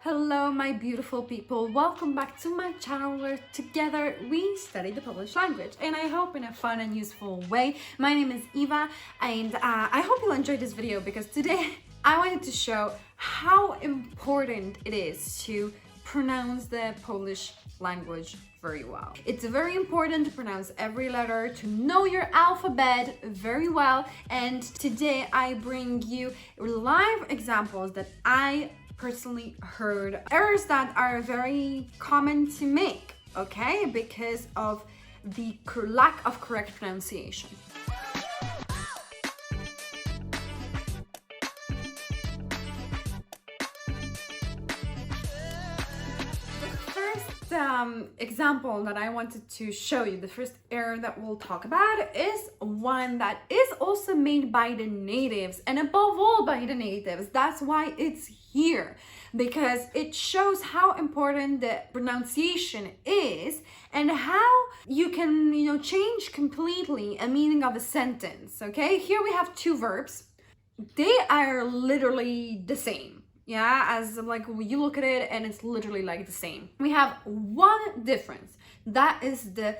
Hello my beautiful people, welcome back to my channel where together we study the Polish language, and I hope in a fun and useful way. My name is Eva and I hope you'll enjoy this video because today I wanted to show how important it is to pronounce the Polish language very well. It's very important to pronounce every letter, to know your alphabet very well, and today I bring you live examples that I personally heard, errors that are very common to make, okay, because of the lack of correct pronunciation. Example that I wanted to show you, the first error that we'll talk about, is one that is also made by the natives, and above all by the natives. That's why it's here, because it shows how important the pronunciation is and how you can, change completely a meaning of a sentence. Okay, here we have two verbs. They are literally the same. Yeah, as like you look at it and it's literally like the same. We have one difference. That is the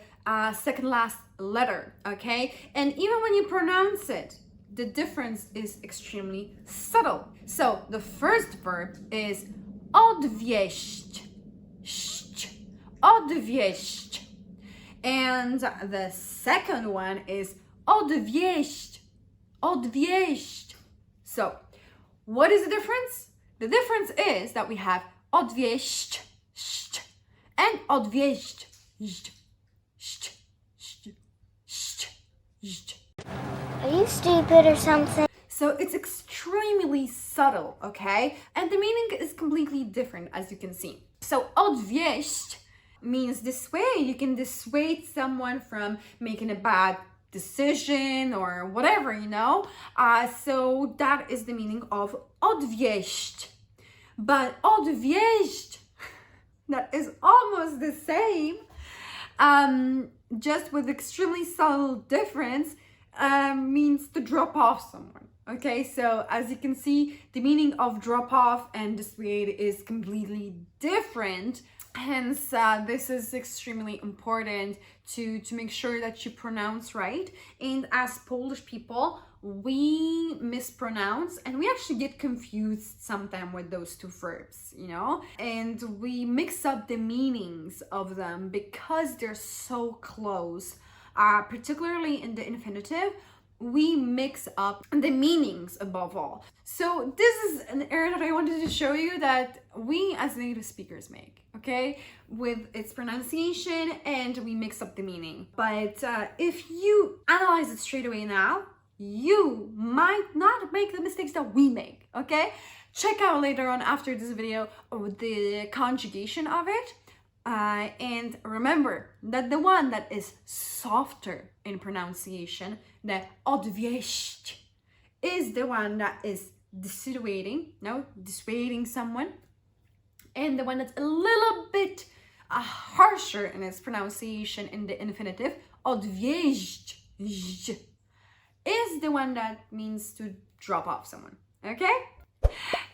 second last letter, okay? And even when you pronounce it, the difference is extremely subtle. So the first verb is odwieść, odwieść. And the second one is odwieść, odwieść. So what is the difference? The difference is that we have odwieść and odwieść. Are you stupid or something? So it's extremely subtle, okay? And the meaning is completely different, as you can see. So odwieść means dissuade. You can dissuade someone from making a bad decision or whatever, so that is the meaning of odwieść. But odwieść, that is almost the same, just with extremely subtle difference, means to drop off someone. Okay, so as you can see, the meaning of drop off and dissuade is completely different. Hence, this is extremely important to make sure that you pronounce right. And as Polish people, we mispronounce and we actually get confused sometimes with those two verbs, and we mix up the meanings of them because they're so close, particularly in the infinitive. We mix up the meanings above all. So this is an error that I wanted to show you that we as native speakers make, okay, with its pronunciation, and we mix up the meaning. But if you analyze it straight away now, you might not make the mistakes that we make, okay? Check out later on after this video the conjugation of it. And remember that the one that is softer in pronunciation, the odwieść, is the one that is dissuading someone, and the one that's a little bit harsher in its pronunciation in the infinitive, odwieść, is the one that means to drop off someone, okay?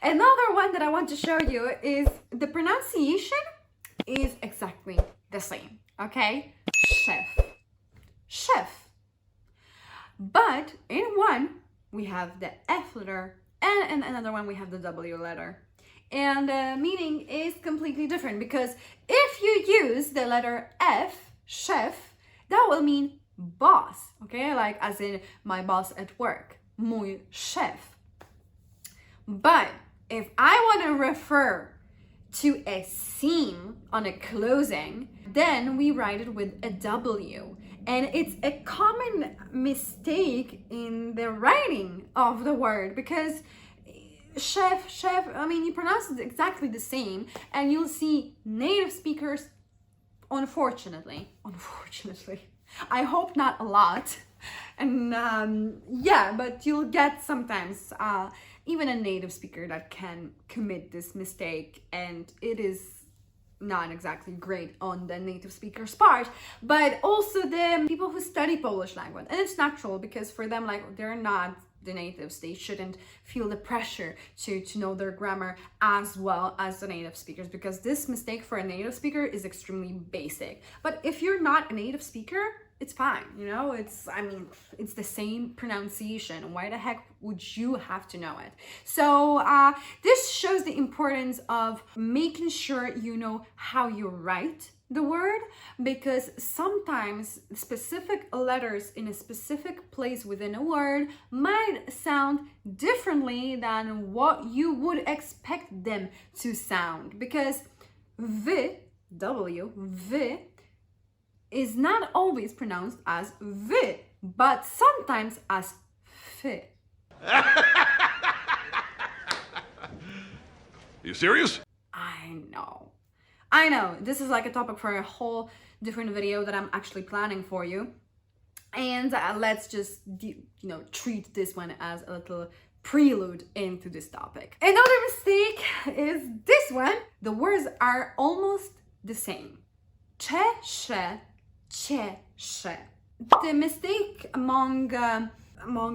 Another one that I want to show you is the pronunciation is exactly the same, okay? Chef. But in one, we have the F letter, and in another one, we have the W letter. And the meaning is completely different, because if you use the letter F, chef, that will mean boss, okay? Like as in my boss at work, mój szef. But if I want to refer to a seam on a clothing, then we write it with a W. And it's a common mistake in the writing of the word, because chef, you pronounce it exactly the same, and you'll see native speakers, unfortunately, I hope not a lot, and but you'll get sometimes even a native speaker that can commit this mistake, and it is not exactly great on the native speaker's part, but also the people who study Polish language. And it's natural, because for them, like, they're not the natives. They shouldn't feel the pressure to know their grammar as well as the native speakers, because this mistake for a native speaker is extremely basic. But if you're not a native speaker, it's fine, you know, it's the same pronunciation. Why the heck would you have to know it? So this shows the importance of making sure you know how you write the word, because sometimes specific letters in a specific place within a word might sound differently than what you would expect them to sound, because v is not always pronounced as v, but sometimes as f. You serious? I know, this is like a topic for a whole different video that I'm actually planning for you. And let's just, treat this one as a little prelude into this topic. Another mistake is this one. The words are almost the same. Cieszę, cieszę. The mistake among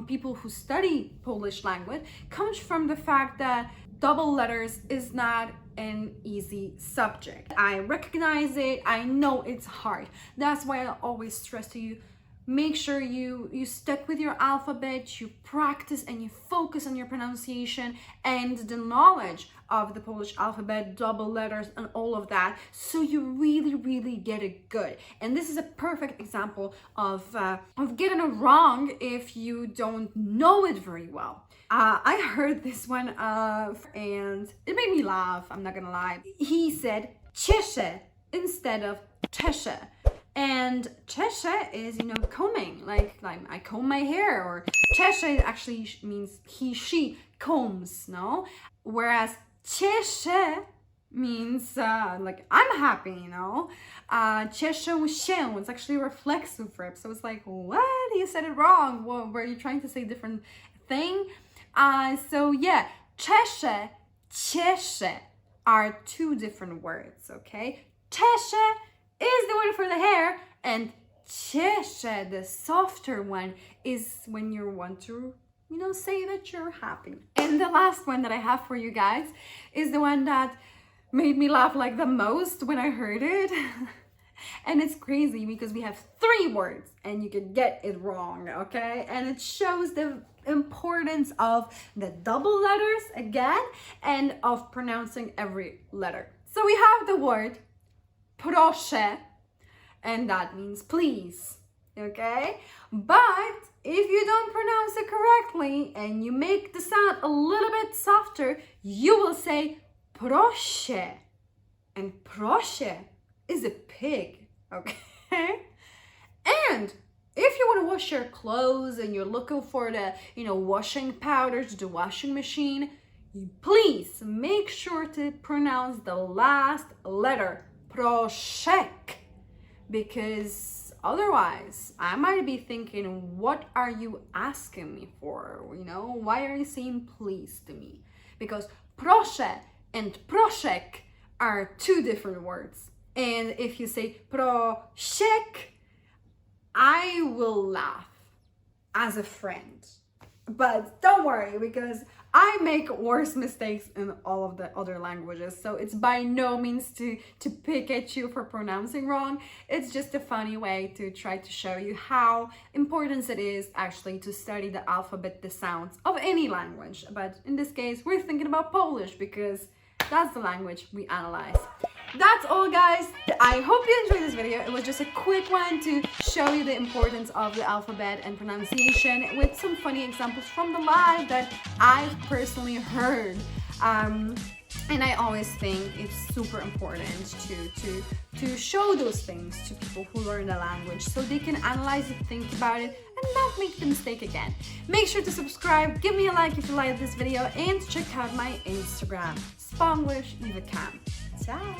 people who study Polish language comes from the fact that double letters is not an easy subject. I recognize it. I know it's hard. That's why I always stress to you, make sure you stick with your alphabet, you practice and you focus on your pronunciation and the knowledge of the Polish alphabet, double letters and all of that, so you really get it good. And this is a perfect example of getting it wrong if you don't know it very well. I heard this one and it made me laugh, I'm not gonna lie. He said cieszę instead of cieszę. And cieszę is, combing, like I comb my hair, or cieszę actually means he, she combs, no? Whereas cieszę means like I'm happy, Cieszę się, it's actually a reflexive verb. So it's like, what? You said it wrong. Well, were you trying to say a different thing? So yeah, cieszę, cieszę are two different words, okay? Cieszę is the one for the hair, and cieszę, the softer one, is when you want to, say that you're happy. And the last one that I have for you guys is the one that made me laugh like the most when I heard it. And it's crazy because we have 3 words and you can get it wrong, okay? And it shows the importance of the double letters again and of pronouncing every letter. So we have the word proszę, and that means please, okay? But if you don't pronounce it correctly and you make the sound a little bit softer, you will say proszę. And proszę is a pig, okay? And if you want to wash your clothes and you're looking for the, washing powder to the washing machine, please make sure to pronounce the last letter, proszek, because otherwise I might be thinking, what are you asking me for? Why are you saying please to me? Because proszę and proszek are 2 different words. And if you say proszek, I will laugh as a friend. But don't worry, because I make worse mistakes in all of the other languages. So it's by no means to pick at you for pronouncing wrong. It's just a funny way to try to show you how important it is actually to study the alphabet, the sounds of any language. But in this case, we're thinking about Polish because that's the language we analyze. That's all, guys. I hope you enjoyed this video. It was just a quick one to show you the importance of the alphabet and pronunciation with some funny examples from the live that I've personally heard. And I always think it's super important to show those things to people who learn the language so they can analyze it, think about it, and not make the mistake again. Make sure to subscribe, give me a like if you liked this video, and check out my Instagram, sponglish. Ciao!